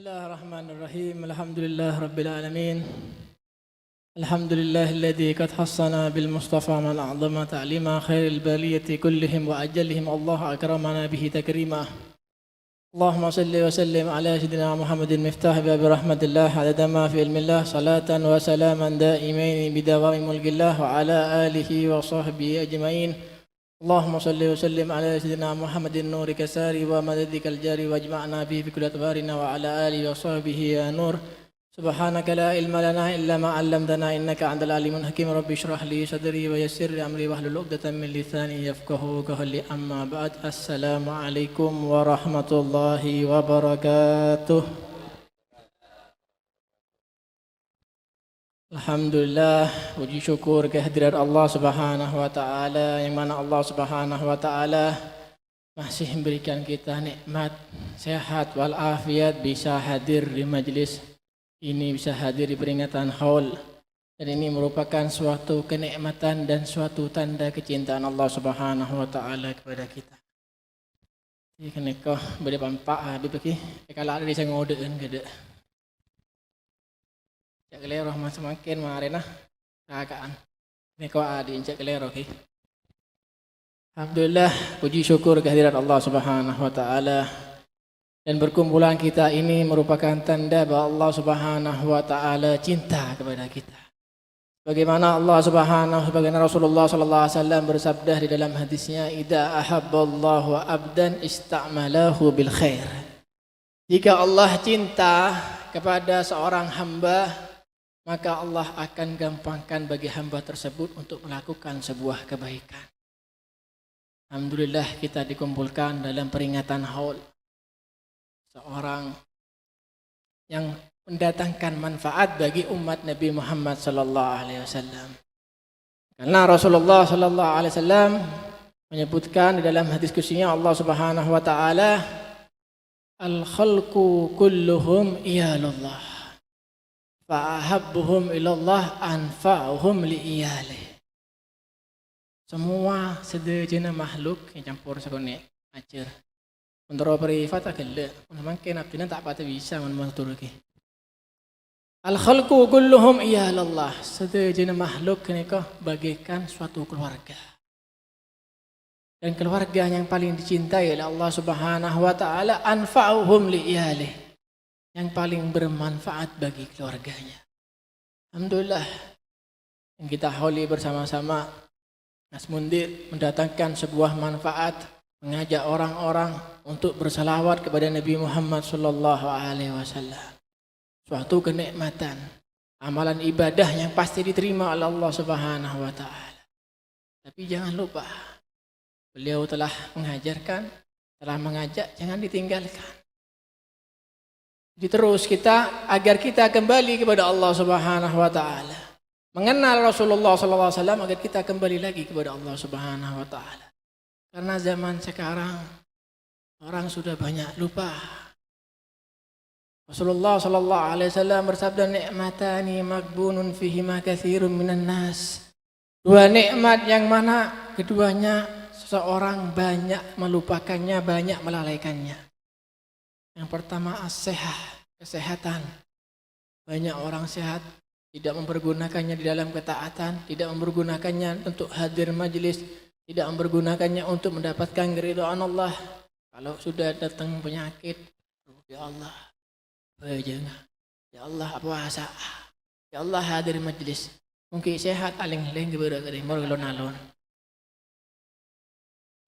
Bismillahirrahmanirrahim. Alhamdulillah rabbil alamin. Alhamdulillah alladhi qad hassana bil mustafa man a'zama ta'lima khairil baliyati kullihim wa ajallihim Allah akramana bihi takrima. Allahumma salli wa sallim ala sayyidina Muhammadin miftah babi rahmatillah adada ma fi ilmillah salatan wa salaman daimain bidawami mulkillah wa ala alihi wa sahbihi ajma'in. اللهم صل وسلم على سيدنا محمد النور كساري ومددك الجاري واجمعنا به في كل أدبارنا وعلى آله وصحبه يا نور سبحانك لا علم لنا إلا ما علمتنا إنك أنت العليم الحكيم ربي اشرح لي صدري ويسر لي أمري واحلل عقدة من لساني يفقهوا قولي أما بعد السلام عليكم ورحمة الله وبركاته. Alhamdulillah, puji syukur kehadiran Allah Subhanahu wa taala, yang mana Allah Subhanahu wa taala masih memberikan kita nikmat sehat wal afiat, bisa hadir di majelis ini, bisa hadir di peringatan Haul. Dan ini merupakan suatu kenikmatan dan suatu tanda kecintaan Allah Subhanahu wa taala kepada kita. Jadi kenapa beri pampak habis bagi kalau ada di saya ngodeun gede. Cak kelero semakin marena kakaan. Ini kau ada cak kelero ki. Alhamdulillah, puji syukur kehadiran Allah Subhanahu wa taala. Dan berkumpulan kita ini merupakan tanda bahwa Allah Subhanahu wa taala cinta kepada kita. Bagaimana Allah Subhanahu, bagaimana Rasulullah sallallahu alaihi wasallam bersabda di dalam hadisnya, "Idza ahabballahu 'abdan ista'malahu bil khair." Jika Allah cinta kepada seorang hamba, maka Allah akan gampangkan bagi hamba tersebut untuk melakukan sebuah kebaikan. Alhamdulillah kita dikumpulkan dalam peringatan Haul. Seorang yang mendatangkan manfaat bagi umat Nabi Muhammad sallallahu alaihi wasallam. Karena Rasulullah sallallahu alaihi wasallam menyebutkan di dalam hadis qudsinya Allah Subhanahu wa taala, "Al-khalqu kulluhum iyalullah. Fa'ahabbuhum ilallah anfa'uhum li'iyalih." Semua sedejana makhluk yang campur sakone ajar. Menurut perifat agak mungkin abdina tak patah bisa menmatur lagi. Al-khalqu kulluhum iyalallah. Sedejana makhluk kenika bagaikan suatu keluarga. Dan keluarga yang paling dicintai oleh Allah Subhanahu wa taala anfa'uhum li'iyalih, yang paling bermanfaat bagi keluarganya. Alhamdulillah, yang kita hauli bersama-sama Mas Mundir mendatangkan sebuah manfaat, mengajak orang-orang untuk bersalawat kepada Nabi Muhammad sallallahu alaihi wasallam. Suatu kenikmatan, amalan ibadah yang pasti diterima oleh Allah Subhanahu wa taala. Tapi jangan lupa, beliau telah mengajarkan, telah mengajak, jangan ditinggalkan. Terus kita agar kita kembali kepada Allah Subhanahu wa taala. Mengenal Rasulullah sallallahu alaihi wasallam agar kita kembali lagi kepada Allah Subhanahu wa taala. Karena zaman sekarang orang sudah banyak lupa. Rasulullah sallallahu alaihi wasallam bersabda, "Ni'matani maghbunun fihima katsirun minan nas." Dua nikmat yang mana keduanya seseorang banyak melupakannya, banyak melalaikannya. Yang pertama as-sehat, kesehatan. Banyak orang sehat tidak mempergunakannya di dalam ketaatan, tidak mempergunakannya untuk hadir majelis, tidak mempergunakannya untuk mendapatkan keridhaan Allah. Kalau sudah datang penyakit, ya Allah, jangan. Ya Allah puasa. Ya Allah hadir majelis. Mungkin sehat aling-aling kepada kerimor alon-alon.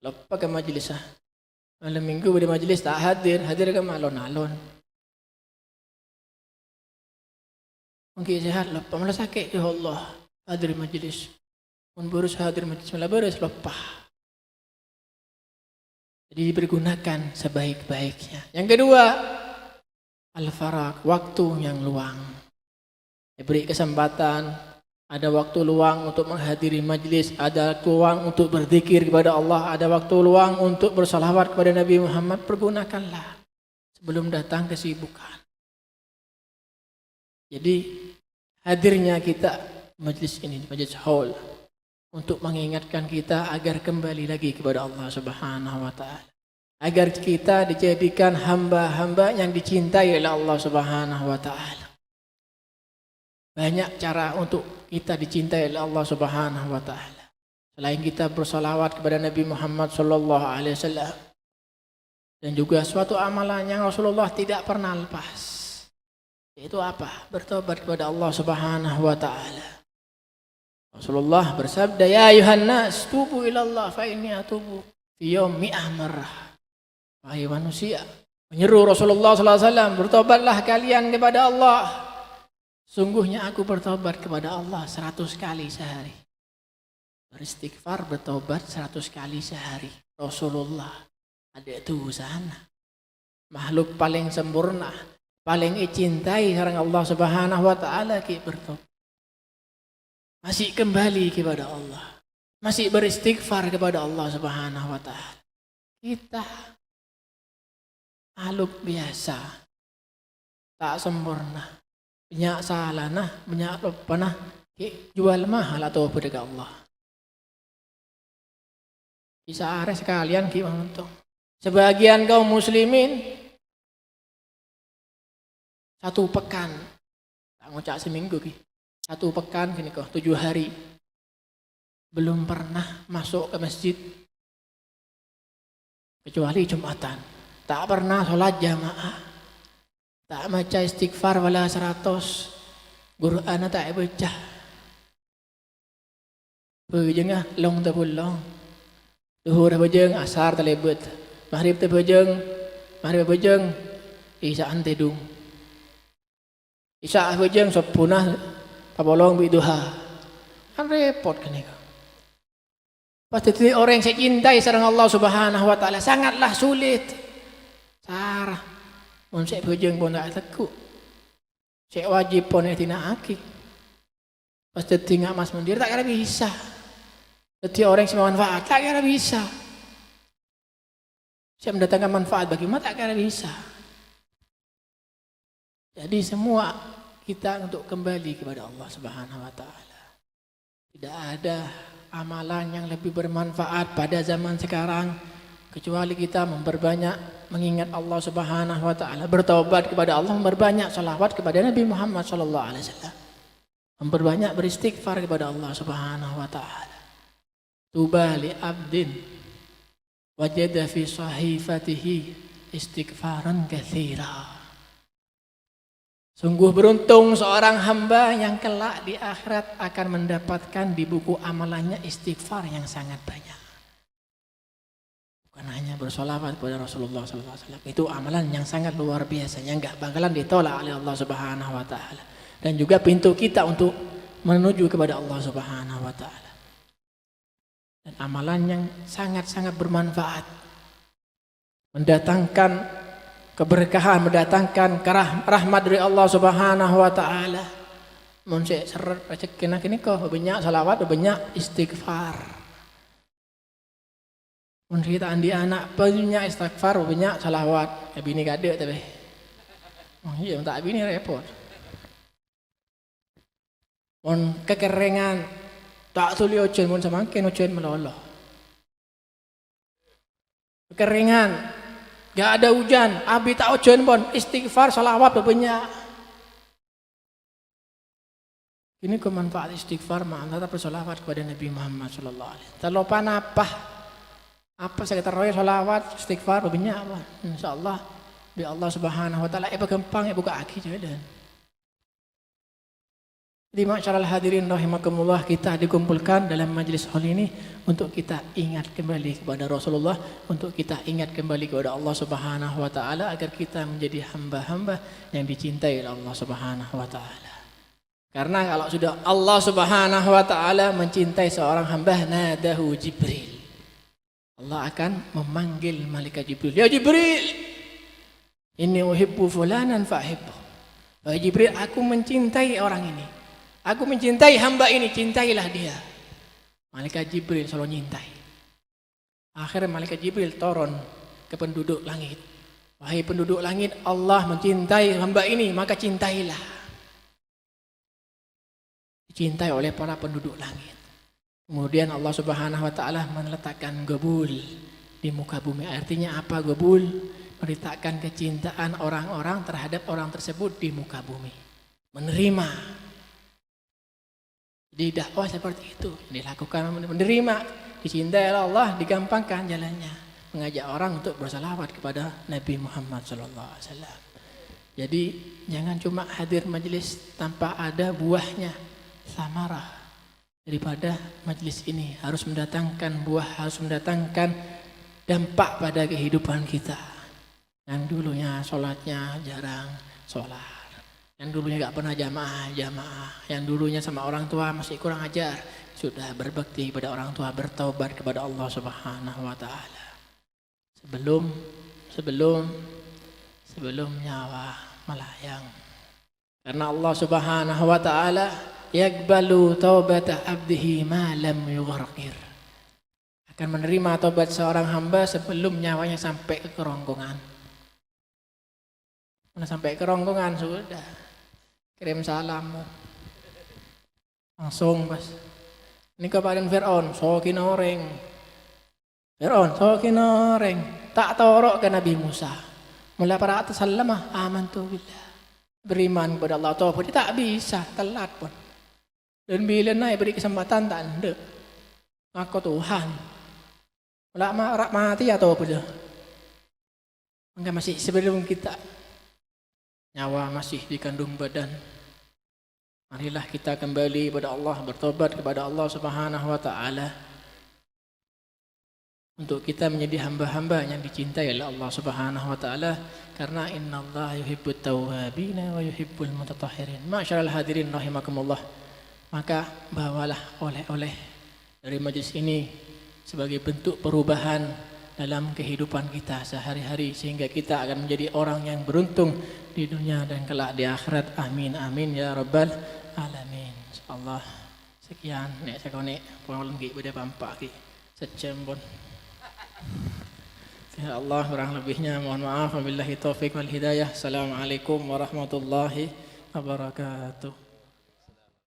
Lupa ke majelis malam minggu pada majelis tak hadir ke alon-alon. Mungkin sehat lupa, malah sakit, ya Allah hadir majelis. Pun baru hadir majelis malah beres lupa. Jadi dipergunakan sebaik-baiknya. Yang kedua, al-faraq, waktu yang luang. Diberi kesempatan, ada waktu luang untuk menghadiri majlis, ada waktu luang untuk berzikir kepada Allah, ada waktu luang untuk bersalawat kepada Nabi Muhammad. Pergunakanlah sebelum datang kesibukan. Jadi hadirnya kita majlis ini, majlis Haul, untuk mengingatkan kita agar kembali lagi kepada Allah Subhanahu wa taala. agar kita dijadikan hamba-hamba yang dicintai oleh Allah Subhanahu wa taala. Banyak cara untuk kita dicintai oleh Allah Subhanahu wa taala. Selain kita bersolawat kepada Nabi Muhammad sallallahu alaihi wasallam, dan juga suatu amalan yang Rasulullah tidak pernah lepas, yaitu apa? Bertobat kepada Allah Subhanahu wa taala. Rasulullah bersabda, "Ya ayuhan nas, tubu ilallah fa inni atubu fi yaum mi'ah marrah." Wahai manusia, menyeru Rasulullah sallallahu alaihi wasallam, bertobatlah kalian kepada Allah. Sungguhnya aku bertobat kepada Allah 100 kali sehari. Beristighfar, bertobat 100 kali sehari. Rasulullah ada itu sana. Makhluk paling sempurna, paling dicintai sareng Allah Subhanahu wa taala ki bertobat. Masih kembali kepada Allah. Masih beristighfar kepada Allah Subhanahu wa taala. Kita makhluk biasa. Tak sempurna. Banyak salah nah, banyak lupa nah. Jual mahal atau apa dekat Allah. Bisa ares sekalian gimana tuh. Sebagian kaum muslimin 1 pekan, tak ngocak seminggu ki. 1 pekan gini kok 7 hari belum pernah masuk ke masjid kecuali Jumatan. Tak pernah sholat jamaah, tak baca istighfar wala 100, Quran tak baca. Bejengah long tabulong, duhur bejeng asar talebet, maghrib bejeng, isya antedung, isya bejeng sopunah pabolong biduha. Kan repot kan itu. Pasti orang yang saya cintai sareng Allah Subhanahu wa taala sangatlah sulit. Sarah mun saya bejeng pun tak teku. Saya wajib pun tina aki. Pasti tinggal mas mendir tak kira bisa. Setiap orang yang manfaat tak kira bisa. Saya mendatangkan manfaat bagi umat tak kira bisa. Jadi semua kita untuk kembali kepada Allah Subhanahu wa taala. Tidak ada amalan yang lebih bermanfaat pada zaman sekarang kecuali kita memperbanyak mengingat Allah Subhanahu wa taala, bertaubat kepada Allah, memperbanyak salawat kepada Nabi Muhammad sallallahu alaihi wasallam. Memperbanyak beristighfar kepada Allah Subhanahu wa taala. Tuba li abdin wajada fi sahifatihi istighfaran katsira. Sungguh beruntung seorang hamba yang kelak di akhirat akan mendapatkan di buku amalannya istighfar yang sangat banyak. Bukan hanya bersolawat kepada Rasulullah SAW. Itu amalan yang sangat luar biasa, yang gak bakalan ditolak oleh Allah Subhanahu wa taala. Dan juga pintu kita untuk menuju kepada Allah Subhanahu wa taala. Dan amalan yang sangat-sangat bermanfaat. Mendatangkan keberkahan, mendatangkan rahmat dari Allah Subhanahu wa taala. Mun sik seret rezeki nak kini kok banyak salawat, banyak istighfar. Mun kita andi anak banyak istighfar, banyak salawat. Bini gade tapi. Oh iya, tak bini repot. Mun kekerengan tak tuli ojen mun semakin ojen meloloh. Kekeringan, gak ada hujan, abi tak hujan pun istighfar salawat banyak. Ini kemanfaat istighfar, ma'ana bersalawat kepada Nabi Muhammad sallallahu alaihi wasallam. Terlupa apa sekitar roya salawat istighfar banyak apa? Insyaallah bi Allah Subhanahu wa taala gampang buka aki jalan. Jadi masyaallah hadirin rahimakumullah, kita dikumpulkan dalam majlis hal ini untuk kita ingat kembali kepada Rasulullah, untuk kita ingat kembali kepada Allah Subhanahu wa taala agar kita menjadi hamba-hamba yang dicintai oleh Allah Subhanahu wa taala. Karena kalau sudah Allah Subhanahu wa taala mencintai seorang hamba, nadahu Jibril. Allah akan memanggil malaikat Jibril. Ya Jibril, inni uhibbu fulanan fa'hibbu. Wahai Jibril, aku mencintai orang ini. Aku mencintai hamba ini, cintailah dia. Malaikat Jibril selalu nyintai. Akhirnya malaikat Jibril turun ke penduduk langit. Wahai penduduk langit, Allah mencintai hamba ini, maka cintailah. Dicintai oleh para penduduk langit. Kemudian Allah Subhanahu wa taala meletakkan gabul di muka bumi. Artinya apa Gobul? Memberitakan kecintaan orang-orang terhadap orang tersebut di muka bumi. Menerima. Jadi dakwah seperti itu dilakukan, menerima, dicintai oleh Allah, digampangkan jalannya, mengajak orang untuk bersalawat kepada Nabi Muhammad SAW. Jadi jangan cuma hadir majelis tanpa ada buahnya, samarah. Daripada majelis ini harus mendatangkan buah, harus mendatangkan dampak pada kehidupan kita. Yang dulunya sholatnya jarang sholat, yang dulunya gak pernah jamaah, yang dulunya sama orang tua masih kurang ajar, sudah berbakti pada orang tua, bertaubat kepada Allah Subhanahu wa Ta'ala. Sebelum nyawa melayang. Karena Allah Subhanahu wa Ta'ala yaqbalu taubata abdihi ma lam yugharqir. Akan menerima taubat seorang hamba sebelum nyawanya sampai ke kerongkongan. Mana sampai kerongkongan sudah kirim salam langsung pas. Ini kepada Fir'aun, sokin orang. Tak torok ke Nabi Musa. Mula para atas salamah, amantu billah. Beriman kepada Allah, taubat dia tak bisa, telat pun. Dan bila naik beri kesempatan tak ada. Aku Tuhan. Mula mati atau apa dia? Enggak, masih sebelum kita nyawa masih di kandung badan. Marilah kita kembali kepada Allah, bertobat kepada Allah Subhanahu wa Ta'ala. Untuk kita menjadi hamba-hamba yang dicintai oleh Allah Subhanahu wa Ta'ala. Karena innallaha yuhibbut tawwabina wa yuhibbul mutatahhirin. Ma'asyiral hadirin rahimakumullah. Maka bawalah oleh-oleh dari majlis ini sebagai bentuk perubahan dalam kehidupan kita sehari-hari, sehingga kita akan menjadi orang yang beruntung di dunia dan kelak di akhirat. Amin amin ya rabbal alamin. Insyaallah sekian nek sakone pun lagi pada pampak ki sejam pun. Ya Allah, kurang lebihnya mohon maaf. Wabillahi taufik wal hidayah. Assalamualaikum warahmatullahi wabarakatuh.